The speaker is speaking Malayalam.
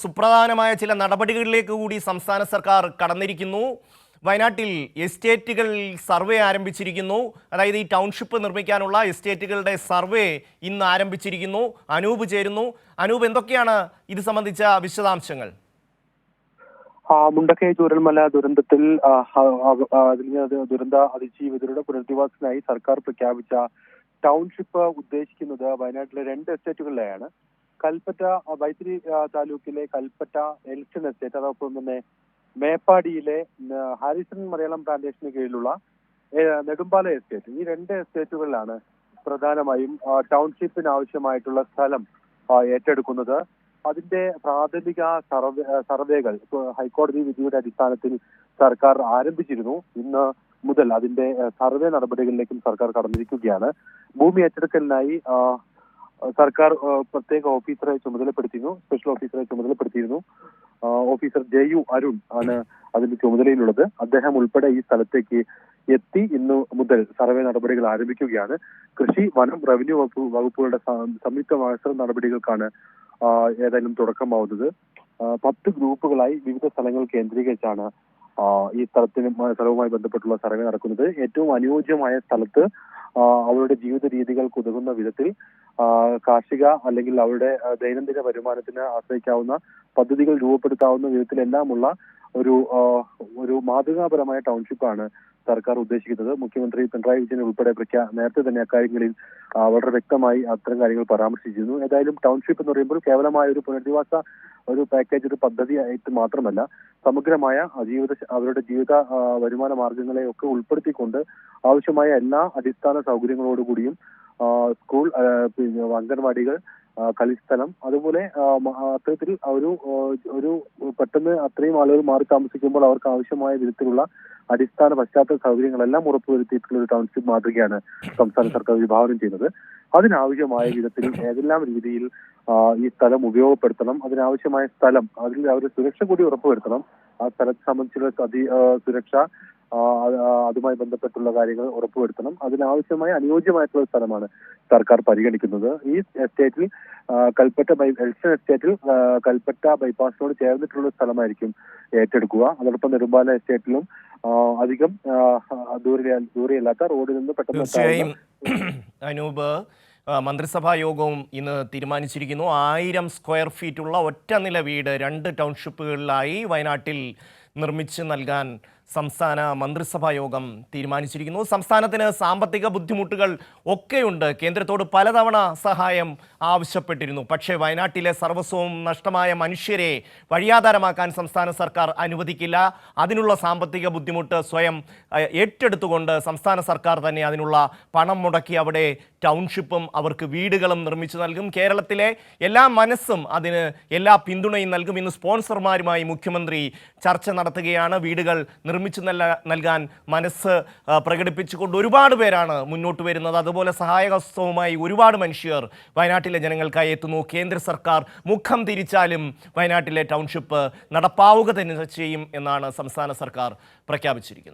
സുപ്രധാനമായ ചില നടപടികളിലേക്ക് കൂടി സംസ്ഥാന സർക്കാർ കടന്നിരിക്കുന്നു. വയനാട്ടിൽ എസ്റ്റേറ്റുകളിൽ സർവേ ആരംഭിച്ചിരിക്കുന്നു. അതായത് ഈ ടൗൺഷിപ്പ് നിർമ്മിക്കാനുള്ള എസ്റ്റേറ്റുകളുടെ സർവേ ഇന്ന് ആരംഭിച്ചിരിക്കുന്നു. അനൂപ് ചേരുന്നു. അനൂപ്, എന്തൊക്കെയാണ് ഇത് സംബന്ധിച്ച വിശദാംശങ്ങൾ? മുണ്ടക്കൈ ചൂരൽമല ദുരന്തത്തിൽ ദുരന്ത അതിജീവിതരുടെ പുനരധിവാസത്തിനായി സർക്കാർ പ്രഖ്യാപിച്ച ടൗൺഷിപ്പ് ഉദ്ദേശിക്കുന്നത് വയനാട്ടിലെ 2 എസ്റ്റേറ്റുകളിലെയാണ്. കൽപ്പറ്റ വൈത്തിരി താലൂക്കിലെ കൽപ്പറ്റ എൽസൺ എസ്റ്റേറ്റ്, അതോടൊപ്പം തന്നെ മേപ്പാടിയിലെ ഹാരിസൺ മലയാളം പ്ലാന്റേഷന് കീഴിലുള്ള നെടുമ്പാല എസ്റ്റേറ്റ്. ഈ 2 എസ്റ്റേറ്റുകളിലാണ് പ്രധാനമായും ടൗൺഷിപ്പിന് ആവശ്യമായിട്ടുള്ള സ്ഥലം ഏറ്റെടുക്കുന്നത്. അതിന്റെ പ്രാഥമിക സർവേകൾ ഹൈക്കോടതി വിധിയുടെ അടിസ്ഥാനത്തിൽ സർക്കാർ ആരംഭിച്ചിരുന്നു. ഇന്ന് മുതൽ അതിന്റെ സർവേ നടപടികളിലേക്കും സർക്കാർ കടന്നിരിക്കുകയാണ്. ഭൂമി ഏറ്റെടുക്കലിനായി സർക്കാർ പ്രത്യേക ഓഫീസറെ ചുമതലപ്പെടുത്തിയിരുന്നു. സ്പെഷ്യൽ ഓഫീസറെ ചുമതലപ്പെടുത്തിയിരുന്നു. ഓഫീസർ ജയു അരുൺ ആണ് അതിന്റെ ചുമതലയിലുള്ളത്. അദ്ദേഹം ഉൾപ്പെടെ ഈ സ്ഥലത്തേക്ക് എത്തി ഇന്ന് മുതൽ സർവേ നടപടികൾ ആരംഭിക്കുകയാണ്. കൃഷി, വനം, റവന്യൂ വകുപ്പുകളുടെ സംയുക്ത മത്സര നടപടികൾക്കാണ് ഏതായാലും തുടക്കമാവുന്നത്. 10 ഗ്രൂപ്പുകളായി വിവിധ സ്ഥലങ്ങൾ കേന്ദ്രീകരിച്ചാണ് ഈ സ്ഥലവുമായി ബന്ധപ്പെട്ടുള്ള സർവേ നടക്കുന്നത്. ഏറ്റവും അനുയോജ്യമായ സ്ഥലത്ത് അവരുടെ ജീവിത രീതികൾക്ക് ഉതകുന്ന വിധത്തിൽ കാർഷിക അല്ലെങ്കിൽ അവരുടെ ദൈനംദിന വരുമാനത്തിന് ആശ്രയിക്കാവുന്ന പദ്ധതികൾ രൂപപ്പെടുത്താവുന്ന വിധത്തിലെല്ലാമുള്ള ഒരു മാതൃകാപരമായ ടൗൺഷിപ്പാണ് സർക്കാർ ഉദ്ദേശിക്കുന്നത്. മുഖ്യമന്ത്രി പിണറായി വിജയൻ ഉൾപ്പെടെ നേരത്തെ തന്നെ അക്കാര്യങ്ങളിൽ വളരെ വ്യക്തമായി അത്തരം കാര്യങ്ങൾ പരാമർശിച്ചിരുന്നു. ഏതായാലും ടൗൺഷിപ്പ് എന്ന് പറയുമ്പോൾ കേവലമായ ഒരു പുനരധിവാസ പാക്കേജ്, ഒരു പദ്ധതി ആയിട്ട് മാത്രമല്ല, സമഗ്രമായ അവരുടെ ജീവിത വരുമാന മാർഗങ്ങളെ ഒക്കെ ഉൾപ്പെടുത്തിക്കൊണ്ട് ആവശ്യമായ എല്ലാ അടിസ്ഥാന സൗകര്യങ്ങളോടുകൂടിയും സ്കൂൾ, അംഗൻവാടികൾ, കളിസ്ഥലം, അതുപോലെ അത്തരത്തിൽ ഒരു പെട്ടെന്ന് അത്രയും ആളുകൾ മാറി താമസിക്കുമ്പോൾ അവർക്ക് ആവശ്യമായ വിധത്തിലുള്ള അടിസ്ഥാന പശ്ചാത്തല സൗകര്യങ്ങളെല്ലാം ഉറപ്പുവരുത്തിയിട്ടുള്ള ഒരു ടൗൺഷിപ്പ് മാതൃകയാണ് സംസ്ഥാന സർക്കാർ വിഭാവനം ചെയ്യുന്നത്. അതിനാവശ്യമായ വിധത്തിൽ ഏതെല്ലാം രീതിയിൽ ഈ സ്ഥലം ഉപയോഗപ്പെടുത്തണം, അതിനാവശ്യമായ സ്ഥലം, അതിൽ അവരുടെ സുരക്ഷ കൂടി ഉറപ്പുവരുത്തണം. ആ സ്ഥലത്തെ സംബന്ധിച്ചുള്ള സുരക്ഷ, അതുമായി ബന്ധപ്പെട്ടുള്ള കാര്യങ്ങൾ ഉറപ്പുവരുത്തണം. അതിനാവശ്യമായ അനുയോജ്യമായിട്ടുള്ള സ്ഥലമാണ് സർക്കാർ പരിഗണിക്കുന്നത്. ഈ എസ്റ്റേറ്റിൽ കൽപ്പറ്റ എൽസൺ എസ്റ്റേറ്റിൽ കൽപ്പറ്റ ബൈപ്പാസിനോട് ചേർന്നിട്ടുള്ള സ്ഥലമായിരിക്കും ഏറ്റെടുക്കുക. അതോടൊപ്പം നെടുമ്പാല എസ്റ്റേറ്റിലും അധികം ദൂരെയല്ലാത്ത റോഡിൽ നിന്ന് പെട്ടെന്ന്. അനൂപ്, മന്ത്രിസഭാ യോഗവും ഇന്ന് തീരുമാനിച്ചിരിക്കുന്നു. 1000 സ്ക്വയർ ഫീറ്റുള്ള ഒറ്റ നില വീട് 2 ടൗൺഷിപ്പുകളിലായി വയനാട്ടിൽ നിർമ്മിച്ച് നൽകാൻ സംസ്ഥാന മന്ത്രിസഭാ യോഗം തീരുമാനിച്ചിരിക്കുന്നു. സംസ്ഥാനത്തിന് സാമ്പത്തിക ബുദ്ധിമുട്ടുകൾ ഒക്കെയുണ്ട്. കേന്ദ്രത്തോട് പലതവണ സഹായം ആവശ്യപ്പെട്ടിരുന്നു. പക്ഷേ വയനാട്ടിലെ സർവസ്വവും നഷ്ടമായ മനുഷ്യരെ വഴിയാധാരമാക്കാൻ സംസ്ഥാന സർക്കാർ അനുവദിക്കില്ല. അതിനുള്ള സാമ്പത്തിക ബുദ്ധിമുട്ട് സ്വയം ഏറ്റെടുത്തുകൊണ്ട് സംസ്ഥാന സർക്കാർ തന്നെ അതിനുള്ള പണം മുടക്കി അവിടെ ടൗൺഷിപ്പും അവർക്ക് വീടുകളും നിർമ്മിച്ചു നൽകും. കേരളത്തിലെ എല്ലാ മനസ്സും അതിന് എല്ലാ പിന്തുണയും നൽകും. ഇന്ന് സ്പോൺസർമാരുമായി മുഖ്യമന്ത്രി ചർച്ച നടത്തുകയാണ്. വീടുകൾ നിർമ്മിച്ചു നൽകാൻ മനസ്സ് പ്രകടിപ്പിച്ചുകൊണ്ട് ഒരുപാട് പേരാണ് മുന്നോട്ട് വരുന്നത്. അതുപോലെ സഹായഹസ്തവുമായി ഒരുപാട് മനുഷ്യർ വയനാട്ടിലെ ജനങ്ങൾക്കായി എത്തുന്നു. കേന്ദ്ര സർക്കാർ മുഖം തിരിച്ചാലും വയനാട്ടിലെ ടൗൺഷിപ്പ് നടപ്പാവുക തന്നെ ചെയ്യും എന്നാണ് സംസ്ഥാന സർക്കാർ പ്രഖ്യാപിച്ചിരിക്കുന്നത്.